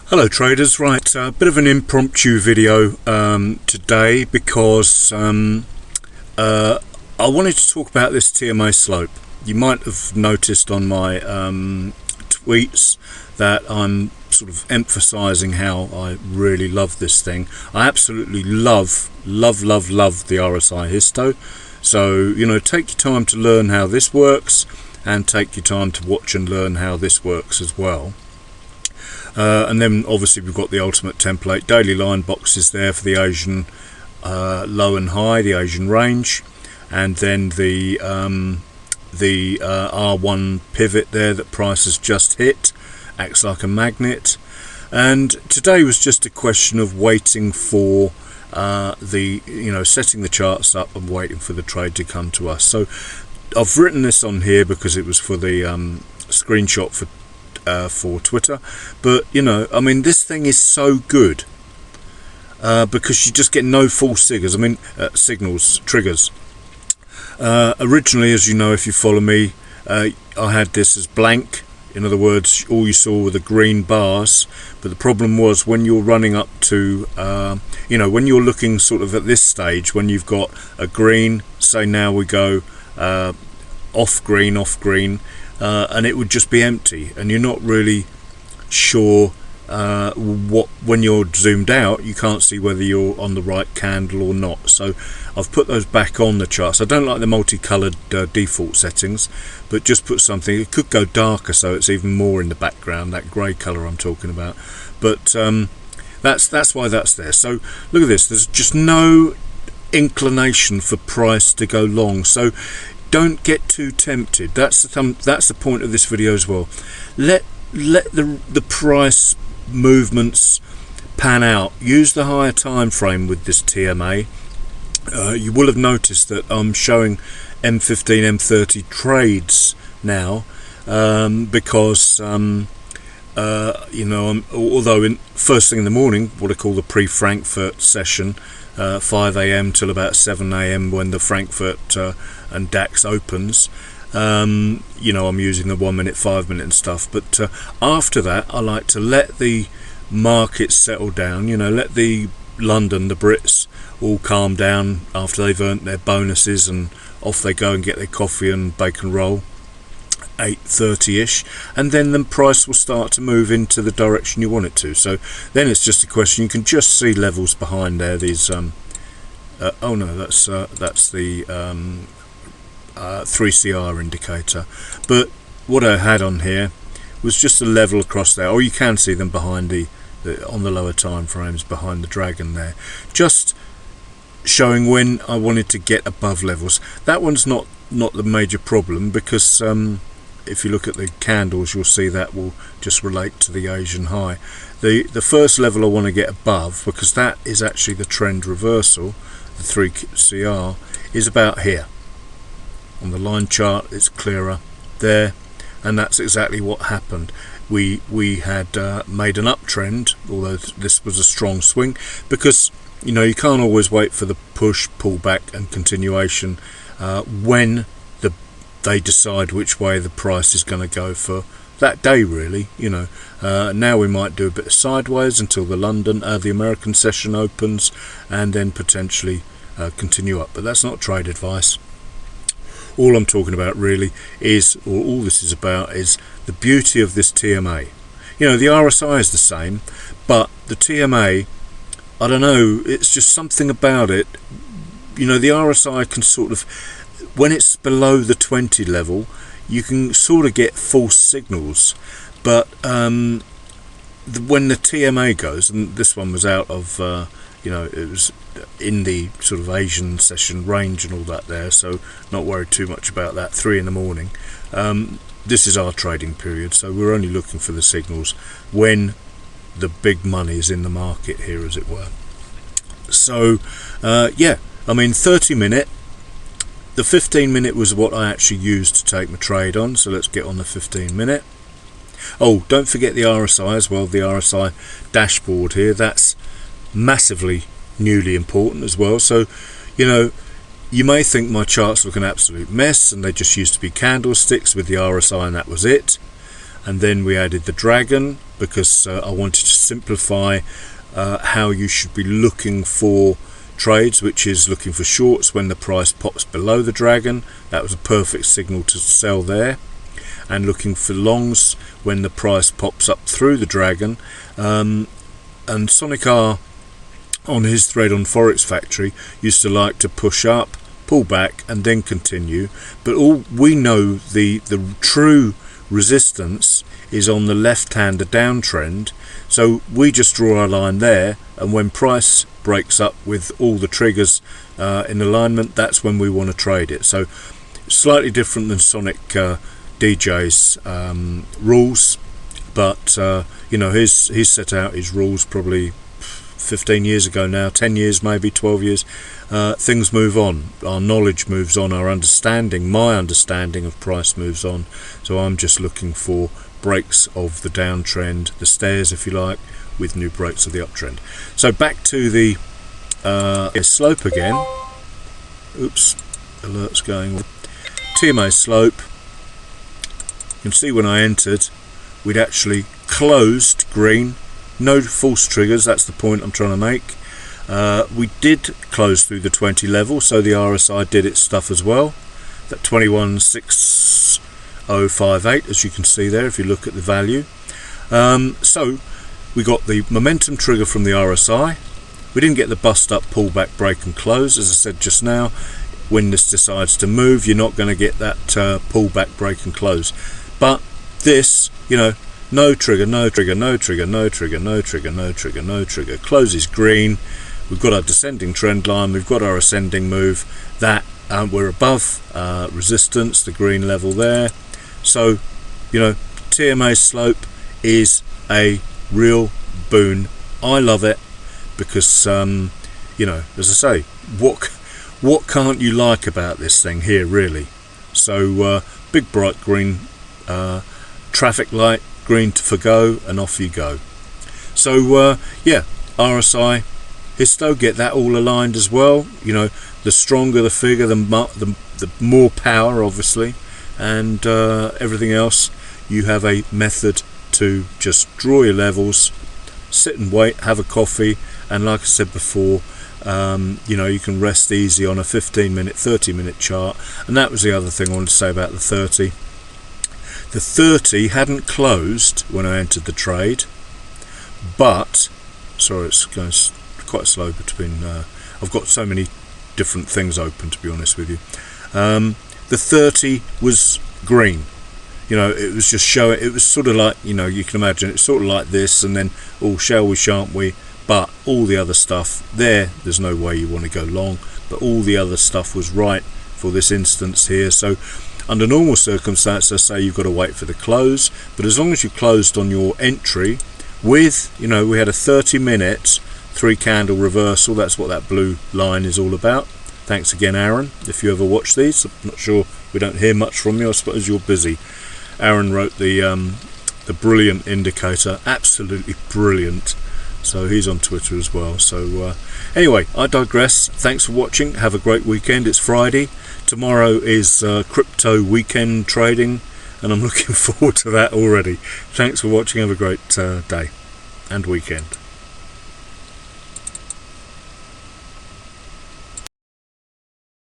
Hello traders, right, a bit of an impromptu video today because I wanted to talk about this TMA slope. You might have noticed on my tweets that I'm sort of emphasizing how I really love this thing. I absolutely love the RSI histo. So, you know, take your time to learn how this works and take your time to watch and learn how this works as well. And then obviously we've got the ultimate template, daily line boxes there for the Asian low and high, the Asian range, and then the R1 pivot there that price has just hit, acts like a magnet. And today was just a question of waiting for setting the charts up and waiting for the trade to come to us. So I've written this on here because it was for the screenshot for Twitter, but you know, I mean, this thing is so good because you just get no false triggers. Originally, as you know, if you follow me, I had this as blank. In other words, all you saw were the green bars, but the problem was when you're running up to when you're looking sort of at this stage, when you've got a green, say now we go off green, and it would just be empty, and you're not really sure when you're zoomed out, you can't see whether you're on the right candle or not. So I've put those back on the charts. I don't like the multicolored default settings, but just put something. It could go darker so it's even more in the background, that grey colour I'm talking about, but that's why that's there. So look at this, there's just no inclination for price to go long, so don't get too tempted. That's the point of this video as well. Let the price movements pan out. Use the higher time frame with this TMA. You will have noticed that I'm showing m15, m30 trades now because although in first thing in the morning, what I call the pre-Frankfurt session, 5 AM till about 7 AM when the Frankfurt and DAX opens, I'm using the 1 minute, 5 minute and stuff, but after that I like to let the markets settle down, let the Brits all calm down after they've earned their bonuses, and off they go and get their coffee and bacon roll 8:30ish, and then the price will start to move into the direction you want it to. So then it's just a question, you can just see levels behind there, these that's the 3CR indicator, but what I had on here was just a level across there, or you can see them behind on the lower time frames behind the dragon there, just showing when I wanted to get above levels. That one's not the major problem, because if you look at the candles, you'll see that will just relate to the Asian high. The first level I want to get above, because that is actually the trend reversal, the 3CR, is about here. On the line chart it's clearer there, and that's exactly what happened. We had made an uptrend, although this was a strong swing, because you can't always wait for the push, pullback and continuation when they decide which way the price is going to go for that day, really. Now we might do a bit of sideways until the American session opens, and then potentially continue up, but that's not trade advice. All I'm talking about really is, or all this is about, is the beauty of this TMA. The RSI is the same, but the TMA, I don't know, it's just something about it. The RSI can sort of, when it's below the 20 level, you can sort of get false signals, but when the TMA goes, and this one was out of it was in the sort of Asian session range and all that there, so not worried too much about that. 3 in the morning, this is our trading period, so we're only looking for the signals when the big money is in the market here, as it were. So 30 minute, the 15 minute was what I actually used to take my trade on, so let's get on the 15 minute. Oh, don't forget the RSI as well, the RSI dashboard here, that's massively newly important as well. So you may think my charts look an absolute mess and they just used to be candlesticks with the RSI and that was it. and then we added the dragon because I wanted to simplify how you should be looking for trades, which is looking for shorts when the price pops below the dragon. That was a perfect signal to sell there. And looking for longs when the price pops up through the dragon. And Sonic R on his thread on Forex Factory used to like to push up, pull back and then continue, but all we know, the true resistance is on the left hand, the downtrend. So we just draw our line there, and when price breaks up with all the triggers in alignment, that's when we want to trade it. So slightly different than Sonic DJ's rules, but you know, he's set out his rules probably 15 years ago now, 10 years maybe, 12 years. Things move on, our knowledge moves on, our understanding, my understanding of price moves on. So I'm just looking for breaks of the downtrend, the stairs if you like, with new breaks of the uptrend. So back to the slope again. Oops, alert's going. TMA slope. You can see when I entered we'd actually closed green, no false triggers, that's the point I'm trying to make. We did close through the 20 level, so the RSI did its stuff as well. That 216058, as you can see there if you look at the value. So we got the momentum trigger from the RSI. We didn't get the bust up, pull back, break and close. As I said just now, when this decides to move, you're not going to get that pull back, break and close. But this, you know, no trigger, no trigger, no trigger, no trigger, no trigger, no trigger, no trigger, closes green. We've got our descending trend line, we've got our ascending move, that we're above resistance, the green level there. So, you know, TMA slope is a real boon. I love it because, you know, as I say, what can't you like about this thing here, really? So, big bright green traffic light, green to forgo, and off you go. So, yeah, RSI, Histo, get that all aligned as well. You know, the stronger the figure, the more power, obviously, and everything else. You have a method to just draw your levels, sit and wait, have a coffee, and like I said before, you know, you can rest easy on a 15-minute, 30-minute chart. And that was the other thing I wanted to say about the 30. The 30 hadn't closed when I entered the trade, but sorry, it's going quite slow between. I've got so many different things open, to be honest with you. The 30 was green. You know, it was just showing. It was sort of like, you know, you can imagine it's sort of like this, and then, oh, shall we, shan't we? But all the other stuff there's no way you want to go long. But all the other stuff was right for this instance here. So under normal circumstances, I say you've got to wait for the close. But as long as you closed on your entry with, you know, we had a 30 minutes 3-candle reversal. That's what that blue line is all about. Thanks again, Aaron, if you ever watch these. I'm not sure, we don't hear much from you. I suppose you're busy. Aaron wrote the brilliant indicator, absolutely brilliant. So he's on Twitter as well. So anyway, I digress. Thanks for watching. Have a great weekend. It's Friday. Tomorrow is crypto weekend trading, and I'm looking forward to that already. Thanks for watching. Have a great day and weekend.